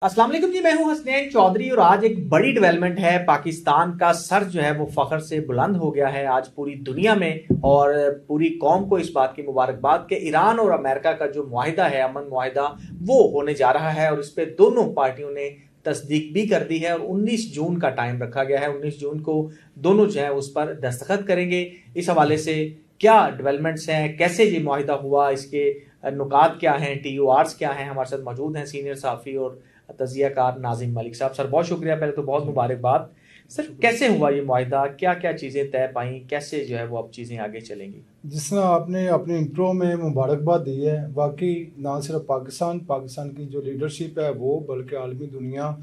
अस्सलाम वालेकुम जी, मैं हूं हसनैन चौधरी और आज एक बड़ी डेवलपमेंट है। पाकिस्तान का सर जो है वो फख्र से बुलंद हो गया है आज पूरी दुनिया में, और पूरी कौम को इस बात की मुबारकबाद कि ईरान और अमेरिका का जो मुआहिदा है, अमन मुआहिदा, वो होने जा रहा है और इस पर दोनों पार्टियों ने तस्दीक भी कर दी है और 19 जून का टाइम रखा गया है। 19 जून को दोनों जो है उस पर दस्तखत करेंगे। इस हवाले से क्या डेवलपमेंट्स हैं, कैसे ये मुआहिदा हुआ, इसके नुकात क्या हैं, TORs क्या हैं, हमारे साथ मौजूद हैं सीनियर साफ़ी और तजियाकार नाजिम मलिक साहब। सर बहुत शुक्रिया, पहले तो बहुत मुबारकबाद। सर कैसे हुआ ये मुआहिदा, क्या क्या चीज़ें तय पाई, कैसे जो है वो अब चीज़ें आगे चलेंगी? जिस तरह आपने अपने इंट्रो में मुबारकबाद दी है, वाकई ना सिर्फ पाकिस्तान की जो लीडरशिप है वो, बल्कि आलमी दुनिया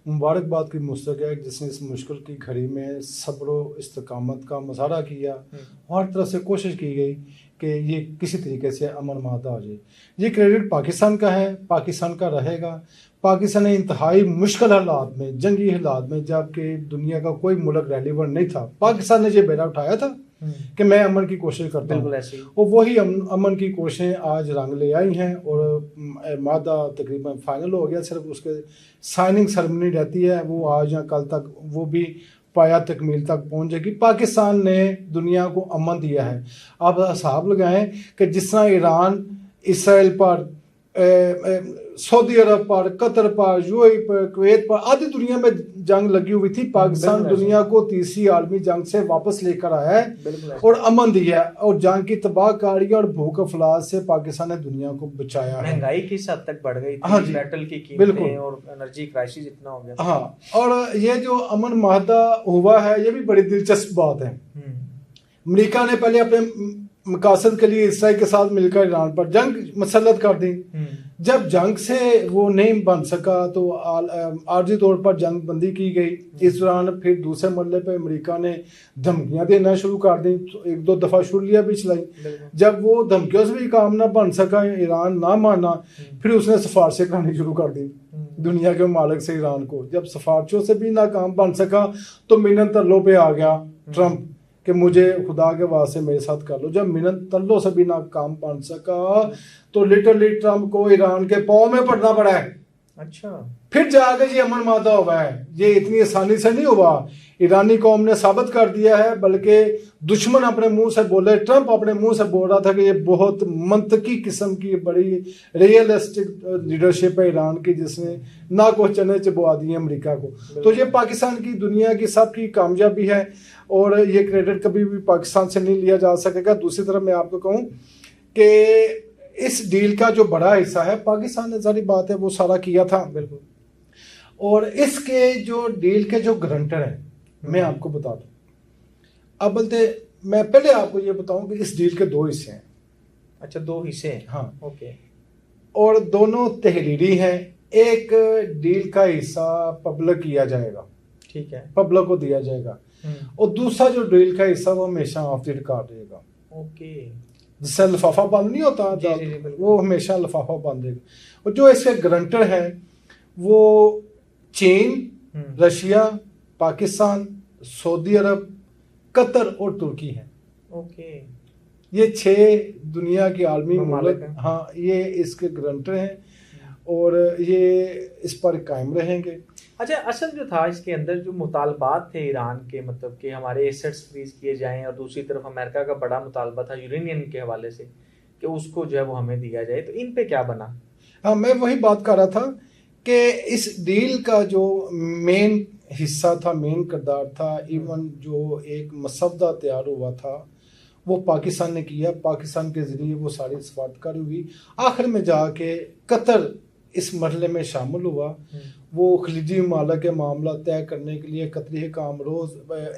मुबारकबाद की मुस्तक है जिसने इस मुश्किल की घड़ी में सब्र व इस्तकामत का मुजाहरा किया। हर तरफ से कोशिश की गई कि ये किसी तरीके से अमन मादा हो जाए। ये क्रेडिट पाकिस्तान का है, पाकिस्तान का रहेगा। पाकिस्तान ने इंतहाई मुश्किल हालात में, जंगी हालात में, जबकि दुनिया का कोई मुल्क रेलिवेंट नहीं था, पाकिस्तान ने ये बेड़ा उठाया था कि मैं अमन की कोशिश करता हूँ। और वही अमन की कोशिशें आज रंग ले आई हैं और मादा तकरीबन फाइनल हो गया। सिर्फ उसके साइनिंग सेरेमनी रहती है, वो आज या कल तक वो भी पाया तकमील तक पहुंच जाएगी। पाकिस्तान ने दुनिया को अमन दिया है। आप हिसाब लगाएं कि जिस तरह ईरान इसराइल पर, सऊदी अरब पर, कतर पर, UAE पर, कुवैत पर, आधी दुनिया में जंग लगी हुई थी, पाकिस्तान दुनिया को तीसरी आलमी जंग से वापस लेकर आया है और अमन दिया है। और जंग की तबाहकारी और भूख अफलास से पाकिस्तान ने दुनिया को बचाया है। महंगाई किस हद तक बढ़ गई थी, हाँ जी, पेट्रोल की कीमतें और एनर्जी क्राइसिस इतना हो गया था। हाँ, और ये जो अमन माहदा हुआ है ये भी बड़ी दिलचस्प बात है। अमेरिका ने पहले अपने मकासद के लिए इसराइल के साथ मिलकर ईरान पर जंग मसलत कर दी। जब जंग से वो नहीं बन सका तो आर्जी तौर पर जंग बंदी की गई। इस दौरान फिर दूसरे मरले पे अमेरिका ने धमकियां देना शुरू कर दी, एक दो दफ़ा शुरुलिया भी चलाई। जब वो धमकियों से भी काम ना बन सका, ईरान ना माना, फिर उसने सिफारिशें करनी शुरू कर दी दुनिया के मालिक से ईरान को। जब सिफारिशों से भी नाकाम बन सका तो मिन्नत तरलों पे आ गया ट्रंप कि मुझे खुदा के वास्ते मेरे साथ कर लो। जब मिन्नत तरलों से भी नाकाम बन सका तो लिटरली ट्रंप को ईरान के पाँव में पड़ना पड़ा है। अच्छा, फिर जाकर ये अमन मादा हुआ है। ये इतनी आसानी से नहीं हुआ। ईरानी कौम ने साबित कर दिया है, बल्कि दुश्मन अपने मुंह से बोले, ट्रंप अपने मुंह से बोल रहा था कि ये बहुत मंतकी किस्म की बड़ी रियलिस्टिक लीडरशिप है ईरान की, जिसने ना को चने चबवा दिए अमेरिका को। तो ये पाकिस्तान की, दुनिया की सबकी कामयाबी है और ये क्रेडिट कभी भी पाकिस्तान से नहीं लिया जा सकेगा। दूसरी तरफ मैं आपको कहूँ कि इस डील का जो बड़ा हिस्सा है पाकिस्तान ने, सारी बात है, वो सारा किया था। बिल्कुल। और इसके जो डील के जो गारंटर हैं मैं आपको बता दूं। अब बोलते मैं पहले आपको ये बताऊं कि इस डील के दो हिस्से हैं। अच्छा, दो हिस्से हैं। हाँ, ओके। और दोनों तहरीरी हैं। एक डील का हिस्सा पब्लिक किया जाएगा, ठीक है, पब्लिक को दिया जाएगा, और दूसरा जो डील का हिस्सा वो हमेशा ऑफ द रिकॉर्ड रहेगा। ओके, जिससे लिफाफा बंद नहीं होता, वो हमेशा लिफाफा बंद रहेगा। और जो इसके गारंटर हैं वो चीन, रशिया, पाकिस्तान, सऊदी अरब, कतर और तुर्की है। ओके, ये 6 दुनिया के आलमी मुल्क, हाँ, ये इसके गारंटर हैं और ये इस पर कायम रहेंगे। अच्छा, असल जो था इसके अंदर जो मुतालबात थे ईरान के, मतलब कि हमारे एसेट्स फ्रीज किए जाएं, और दूसरी तरफ अमेरिका का बड़ा मुतालबा था यूरेनियम के हवाले से कि उसको जो है वो हमें दिया जाए, तो इन पे क्या बना? हाँ, मैं वही बात कर रहा था कि इस डील का जो मेन हिस्सा था, मेन किरदार था, इवन जो एक मसवदा तैयार हुआ था वो पाकिस्तान ने किया। पाकिस्तान के ज़रिए वो सारी सफारतकारी हुई। आखिर में जाके कतर इस मरहले में शामिल हुआ। वो खलीजी ममालिक के मामला तय करने के लिए कतरी काम रोज़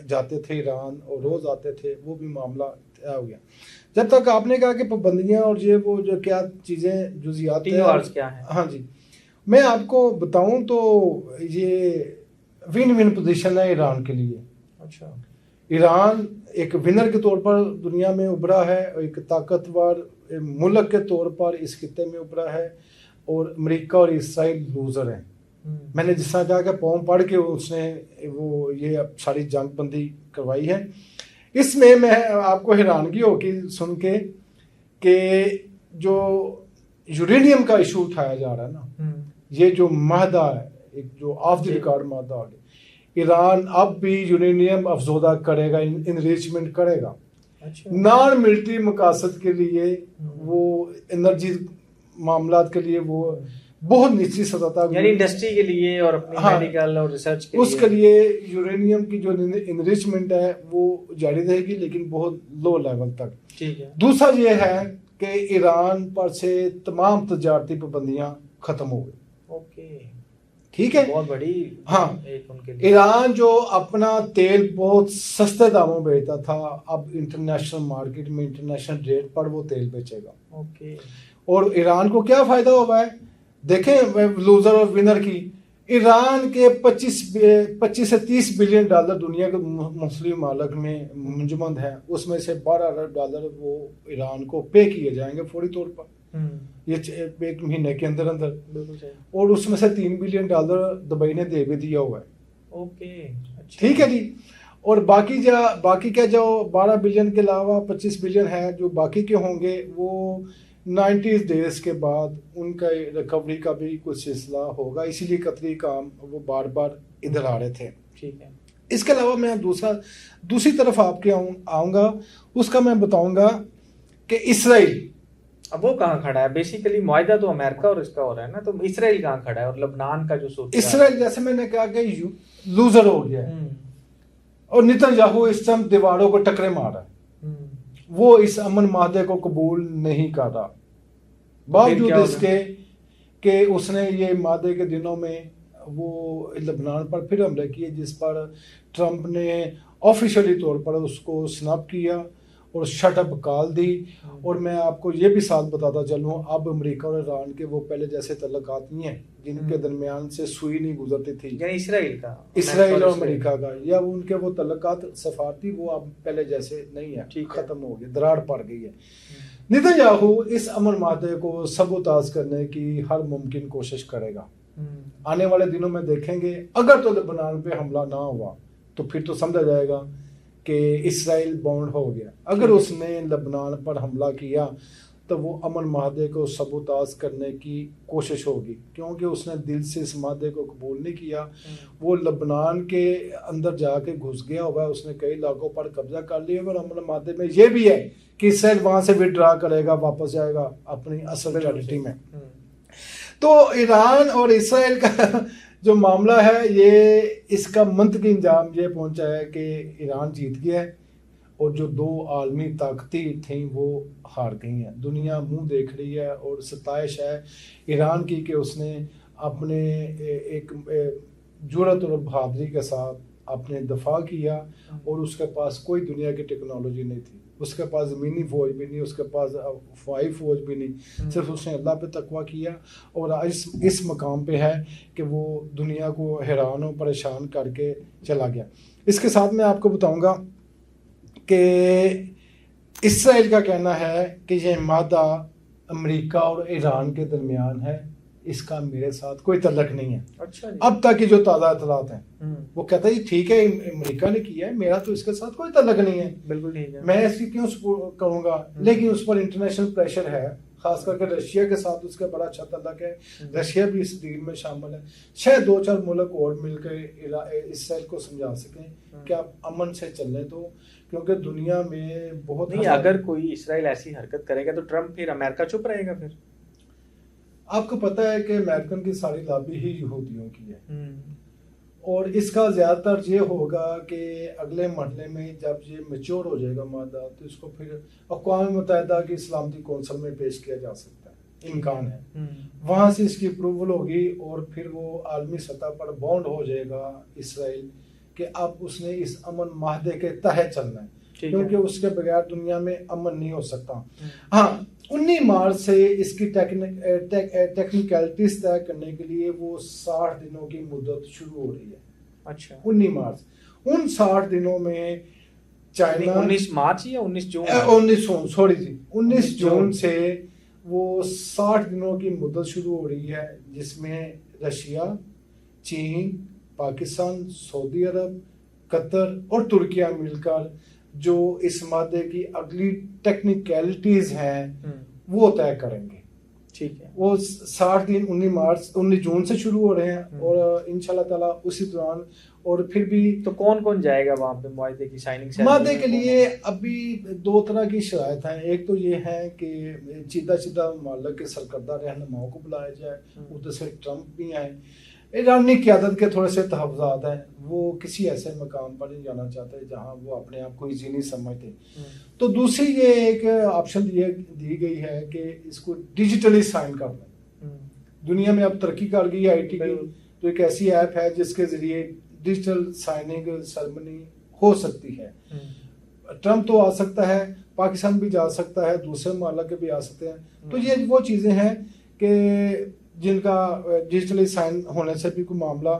जाते थे ईरान और रोज़ आते थे, वो भी मामला तय हो गया। जब तक आपने कहा कि पाबंदियाँ और ये वो जो क्या चीज़ें जुजियात क्या है, हाँ जी, मैं आपको बताऊं तो ये विन विन पोजीशन है ईरान के लिए। अच्छा, ईरान एक विनर के तौर पर दुनिया में उभरा है, एक ताकतवर मुल्क के तौर पर इस खित्ते में उभरा है, और अमेरिका और इसराइल लूजर हैं। मैंने जिस तरह कहा कि पौम पढ़ के उसने वो ये सारी जंग बंदी करवाई है। इसमें मैं आपको हैरानगी होगी सुन के कि जो यूरेनियम का इशू उठाया जा रहा है ना, ये जो माहदा है, एक जो ऑफ द रिकॉर्ड माहदा आ गया, ईरान अब भी यूरेनियम अफजोदा करेगा, इनरिचमेंट करेगा। अच्छा। नॉन मिलिट्री मकासद के लिए, वो एनर्जी मामलात के लिए वो बहुत निचली सतह तक, यानी इंडस्ट्री के लिए और अपनी हाँ, मेडिकल और रिसर्च के उसके लिए यूरेनियम की जो इनरिचमेंट है वो जारी रहेगी, लेकिन बहुत लो लेवल तक। ठीक है। दूसरा ये है कि ईरान पर से तमाम तजारती पाबंदियां खत्म हो गई। ओके, ठीक है, बहुत बड़ी हाँ। एक उनके लिए। ईरान जो अपना तेल बहुत सस्ते दामों में बेचता था, अब इंटरनेशनल मार्केट में इंटरनेशनल रेट पर वो तेल बेचेगा। ओके। और ईरान को क्या फायदा हुआ है, देखें लूजर और विनर की। ईरान के 25 से 30 बिलियन डॉलर दुनिया के मुस्लिम मालक में मुंजमद है, उसमें से 12 अरब डॉलर वो ईरान को पे किए जाएंगे फौरी तौर पर, ये एक महीने के अंदर अंदर। और उसमें से 3 बिलियन डॉलर दुबई ने दे भी दिया हुआ है। ओके, अच्छा। ठीक है जी। और बाकी क्या जो 12 बिलियन के अलावा 25 बिलियन है जो बाकी के होंगे, वो 90 डेज के बाद उनका रिकवरी का भी कुछ सिलसिला होगा, इसीलिए कतरी काम वो बार बार इधर आ रहे थे। ठीक है। इसके अलावा मैं दूसरी तरफ आपके आऊँगा, उसका मैं बताऊंगा कि इसराइल, अब वो कहाँ खड़ा है? बेसिकली मुआहिदा तो अमेरिका और इसका हो रहा है ना, तो इसराइल कहाँ खड़ा है? और लबनान का जो सोच इसराइल जैसे मैंने कहा कि लूजर हो गया है, और नेतन्याहू इस समय दीवारों को टकरे मार रहा है, वो इस अमन माहदे को कबूल नहीं कर रहा, बावजूद इसके कि उसने ये माहदे के दिनों में वो लबनान पर फिर हमले किए, जिस पर ट्रंप ने ऑफिशियली तौर पर उसको स्नैप किया और शटअप कॉल दी। और मैं आपको ये भी साथ बताता चलूँ, अब अमेरिका और ईरान के वो पहले जैसे तल्लुकात नहीं है जिनके दरमियान से सुई नहीं गुजरती थी, यानी इसराइल और अमेरिका का, या उनके वो तल्लुकात सफारती वो अब पहले जैसे नहीं है, खत्म हो गए, दरार पड़ गई है। नेतन्याहू इस अमन माहदे को सबूताज करने की हर मुमकिन कोशिश करेगा। आने वाले दिनों में देखेंगे, अगर तो लबनान पे हमला ना हुआ तो फिर तो समझा जाएगा कि इसराइल बाउंड हो गया। अगर उसने लबनान पर हमला किया तो वो अमन माहदे को सबूताज करने की कोशिश होगी, क्योंकि उसने दिल से इस माहदे को कबूल नहीं किया। वो लबनान के अंदर जाके घुस गया हुआ है, उसने कई इलाकों पर कब्जा कर लिया, और अमन माहदे में ये भी है कि इसराइल वहां से विड्रा करेगा, वापस जाएगा अपनी असल टेरिटरी में। तो ईरान और इसराइल का जो मामला है, ये इसका मंतकी इंजाम ये पहुंचा है कि ईरान जीत गया है, और जो दो आलमी ताकतें थी वो हार गई हैं। दुनिया मुंह देख रही है, और सताइश है ईरान की कि उसने अपने एक जुर्रत और बहादुरी के साथ अपने दफा किया, और उसके पास कोई दुनिया की टेक्नोलॉजी नहीं थी, उसके पास ज़मीनी फ़ौज भी नहीं, उसके पास हवाई फ़ौज भी नहीं, सिर्फ उसने अल्लाह पे तकवा किया, और आज इस मकाम पे है कि वो दुनिया को हैरान और परेशान करके चला गया। इसके साथ मैं आपको बताऊंगा कि इसराइल का कहना है कि ये मादा अमेरिका और ईरान के दरमियान है, इसका मेरे साथ कोई तल्लक नहीं है। अच्छा जी। अब तक की जो ताज़ा इतलात हैं, वो कहता है ठीक है अमेरिका ने किया है, मेरा तो इसके साथ कोई तल्लक नहीं है, बिल्कुल ठीक है, मैं इसकी क्यों सपोर्ट करूंगा। लेकिन उस पर इंटरनेशनल प्रेशर है, खास करके रशिया के साथ उसका बड़ा अच्छा तल्लक है, रशिया भी इस डील में शामिल है। शायद 2-4 मुल्क और मिलकर इसराइल को समझा सकें कि आप अमन से चलने दो, क्योंकि दुनिया में बहुत नहीं, अगर कोई इसराइल ऐसी हरकत करेगा तो ट्रंप फिर अमेरिका चुप रहेगा? फिर आपको पता है कि अमेरिकन की सारी लॉबी ही यहूदियों की है, और इसका ज़्यादातर ये होगा कि अगले मरहले में जब ये मैच्योर हो जाएगा मादा, तो इसको फिर अक़वाम मुत्तहिदा की सलामती कौंसिल में पेश किया जा सकता है, इम्कान है। वहाँ से इसकी अप्रूवल होगी, और फिर वो आलमी सतह पर बाउंड हो जाएगा इसराइल कि अब उसने इस अमन माहदे के तहत चलना है, क्योंकि उसके बगैर दुनिया में अमन नहीं हो सकता। हाँ, 19 मार्च से इसकी टेक्निकलिटीज तय करने के लिए वो 60 दिनों की मुद्दत शुरू हो रही है। अच्छा, 19 मार्च। उन 60 दिनों में चाइना 19 मार्च या 19 जून 19 जून से वो 60 दिनों की मुद्दत शुरू हो रही है, जिसमें रशिया, चीन, पाकिस्तान, सऊदी अरब, कतर और तुर्किया मिलकर जो इस मादे की अगली टेक्निकलिटीज हैं वो तय करेंगे। ठीक है। वो 60 दिन 19 जून से शुरू हो रहे हैं और इंशाल्लाह ताला उसी दौरान। और फिर भी तो कौन कौन जाएगा वहां पे मुआहदे की साइनिंग मादे के लिए अभी दो तरह की शराइत हैं। एक तो ये है कि सीधा मालिक के सरकर्दा रहनुमाओं को बुलाया जाए, उधर से ट्रंप भी आए। ईरानी क़यादत के थोड़े से तहफ़्ज़ात हैं, वो किसी ऐसे मकाम पर नहीं जाना चाहते जहाँ वो अपने आप को ईज़ी नहीं समझते। तो दूसरी ये एक ऑप्शन दी गई है कि इसको डिजिटली साइन कर लें। दुनिया में अब तरक्की कर गई है IT की, तो एक ऐसी ऐप है जिसके ज़रिए डिजिटल साइनिंग सेरेमनी हो सकती है। ट्रंप तो आ सकता है, पाकिस्तान भी जा सकता है, दूसरे मालिक के भी आ सकते हैं। तो ये वो चीज़ें हैं कि जिनका डिजिटली साइन होने से भी कोई मामला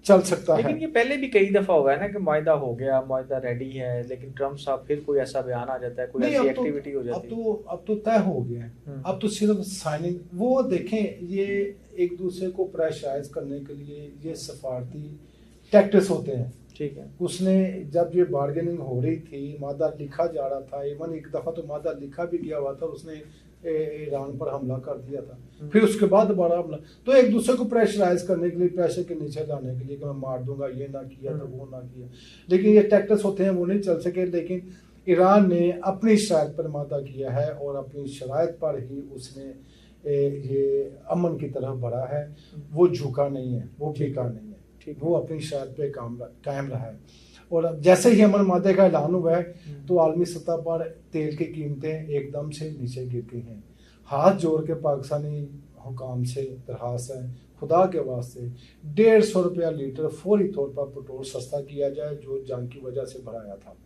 चल सकता है। लेकिन ये पहले भी कई दफा हुआ है ना कि मुआहदा हो गया, मुआहदा रेडी है, लेकिन ट्रंप साहब फिर कोई ऐसा बयान आ जाता है, कोई ऐसी एक्टिविटी हो जाती है। अब तो तय हो गया है। अब तो सिर्फ साइनिंग, वो देखें, ये एक दूसरे को प्रेशराइज करने के लिए ये सफारती टैक्टिक्स होते हैं। ठीक है। उसने जब ये बार्गेनिंग हो रही थी, मादा लिखा जा रहा था, इवन एक दफा तो मादा लिखा भी गया हुआ था, उसने ईरान पर हमला कर दिया था, फिर उसके बाद दोबारा हमला। तो एक दूसरे को प्रेशराइज करने के लिए, प्रेशर के नीचे लाने के लिए कि मैं मार दूंगा, ये ना किया तो वो ना किया। लेकिन ये टैक्टिक्स होते हैं, वो नहीं चल सके। लेकिन ईरान ने अपनी शराइत पर मादा किया है और अपनी शराइत पर ही उसने ये अमन की तरफ बढ़ा है। वो झुका नहीं है, वो बेकार नहीं है, वो अपनी शराइत पे कायम रहा है। और जैसे ही अमन मादे का ऐलान हुआ है तो आलमी सतह पर तेल की कीमतें एकदम से नीचे गिर गई हैं। हाथ जोड़ के पाकिस्तानी हुकाम से दरखास्त है, खुदा के वास्ते 150 रुपया लीटर फौरी तौर पर पेट्रोल सस्ता किया जाए, जो जंग की वजह से बढ़ाया था।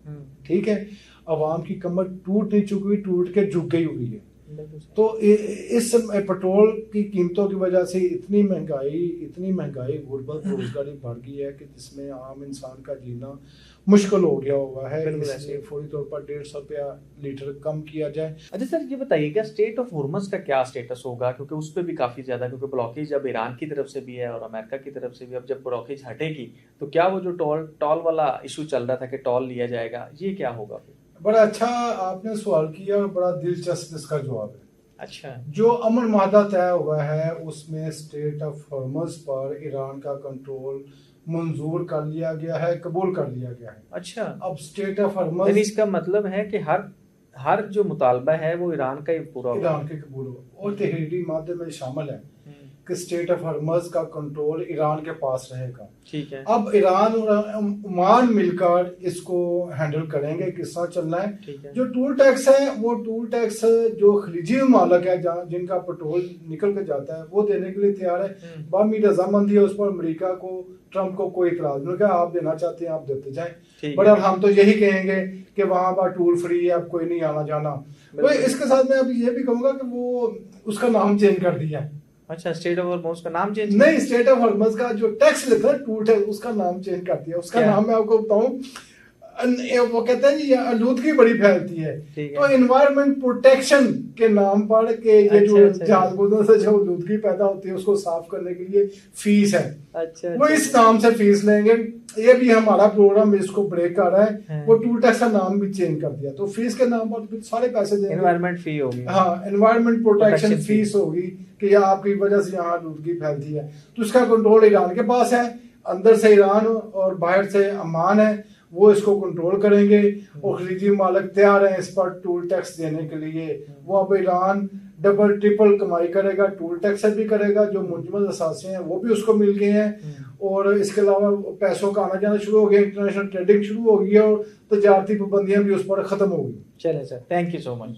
ठीक है, अवाम की कमर टूट नहीं चुकी हुई, टूट के झुक गई हुई है। तो इस पेट्रोल की कीमतों की वजह से इतनी महंगाई गुर्बत बेरोजगारी बढ़ गई है कि जिसमें आम इंसान का जीना मुश्किल हो गया हुआ है। इसलिए फौरी तौर पर 150 रुपया लीटर कम किया जाए। अच्छा सर, ये बताइएगा स्टेट ऑफ हुर्मुज़ का क्या स्टेटस होगा, क्योंकि उस पर भी काफी ज्यादा, क्योंकि ब्लॉकेज अब ईरान की तरफ से भी है और अमेरिका की तरफ से भी। अब जब ब्लॉकेज हटेगी तो क्या वो जो टॉल वाला इशू चल रहा था कि टॉल लिया जाएगा, ये क्या होगा फिर? बड़ा अच्छा आपने सवाल किया और बड़ा दिलचस्प इसका जवाब है। अच्छा, जो अमन माहदा तय हुआ है उसमें स्टेट ऑफ हुर्मुज़ पर ईरान का कंट्रोल मंजूर कर लिया गया है, कबूल कर लिया गया है। अच्छा, अब स्टेट ऑफ हुर्मुज़, इसका मतलब है कि हर जो मुतालबा है वो ईरान का ही पूरा ईरान के कबूल हो और तहरीरी मादे में शामिल है कि स्टेट ऑफ हुर्मुज़ का कंट्रोल ईरान के पास रहेगा। ठीक है। अब ईरान और ओमान मिलकर इसको हैंडल करेंगे किस तरह चलना है। जो टूल टैक्स है, वो टूल टैक्स जो खलीजी मालिक है जिनका पेट्रोल निकल के जाता है वो देने के लिए तैयार है। बामी रजामंदी है उस पर अमेरिका को, ट्रंप को कोई इतराज नहीं है। आप देना चाहते हैं आप देते जाएं, बट अब हम तो यही कहेंगे कि वहां पर टूल फ्री है, अब कोई नहीं आना जाना। तो इसके साथ मैं अभी ये भी कहूंगा कि वो उसका नाम चेंज कर दिया है। अच्छा, स्टेट ऑफ हुर्मुज़ का नाम चेंज नहीं, स्टेट ऑफ हुर्मुज़ का जो टैक्स लेता है टूल टैक्स, उसका नाम चेंज कर दिया। उसका नाम मैं आपको बताऊं, वो कहते हैं ये आलूदगी बड़ी फैलती है, तो एनवायरमेंट प्रोटेक्शन के नाम पर के ये जो जहाज़गोदों से जो आलूदगी पैदा होती है उसको साफ करने के लिए फीस है। अच्छा, वो इस नाम से फीस लेंगे। ये भी हमारा प्रोग्राम इसको ब्रेक कर रहा है। वो टूल टैक्स का नाम भी चेंज कर दिया, तो फीस के नाम पर सारे पैसे देंगे। एनवायरमेंट फी होगी। हाँ, एनवायरमेंट प्रोटेक्शन फीस होगी कि यह आपकी वजह से यहाँ आलूदगी फैलती है। तो इसका कंट्रोल ईरान के पास है, अंदर से ईरान और बाहर से अमान है, वो इसको कंट्रोल करेंगे। और खलीजी मालिक तैयार हैं इस पर टूल टैक्स देने के लिए। वो अब ईरान डबल ट्रिपल कमाई करेगा, टूल टैक्स से भी करेगा, जो मुजमल असासे हैं वो भी उसको मिल गए हैं। और इसके अलावा पैसों का आना जाना शुरू हो गया, इंटरनेशनल ट्रेडिंग शुरू हो गई है और तजारती पाबंदियां भी उस पर खत्म हो गई। चले sir, thank you so much.